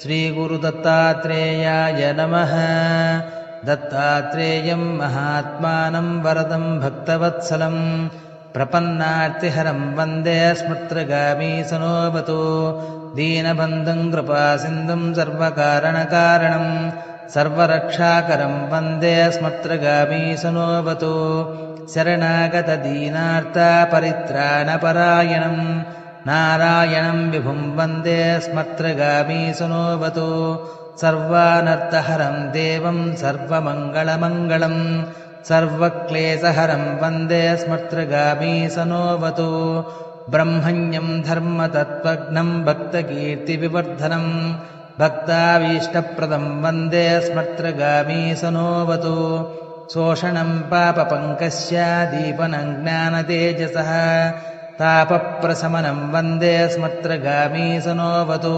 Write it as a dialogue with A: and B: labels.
A: श्रीगुरुदत्तात्रेयाय नमः। दत्तात्रेयं महात्मानं वरदं भक्तवत्सलं प्रपन्नार्तिहरं वन्दे स्मृत्रगामीसनोऽवतु। दीनबन्धुं कृपासिन्धुं सर्वकारणकारणं सर्वरक्षाकरं वन्दे स्मृत्रगामीसनोऽवतु। शरणागतदीनार्तपरित्राणपरायणं नारायणं विभुं वन्दे स्मृत्रगामीसनोऽवतु। सर्वानर्थहरं देवं सर्वमङ्गलमङ्गलं सर्वक्लेशहरं वन्दे स्मृत्रगामीसनोऽवतु। ब्रह्मण्यं धर्मतत्त्वज्ञं भक्तकीर्तिविवर्धनं भक्ताभीष्टप्रदं वन्दे स्मृत्रगामीसनोऽवतु। शोषणं पापपङ्कस्य दीपनं ज्ञानतेजसः तापप्रशमनं वन्दे स्मृत्रगामीसनोऽवतु।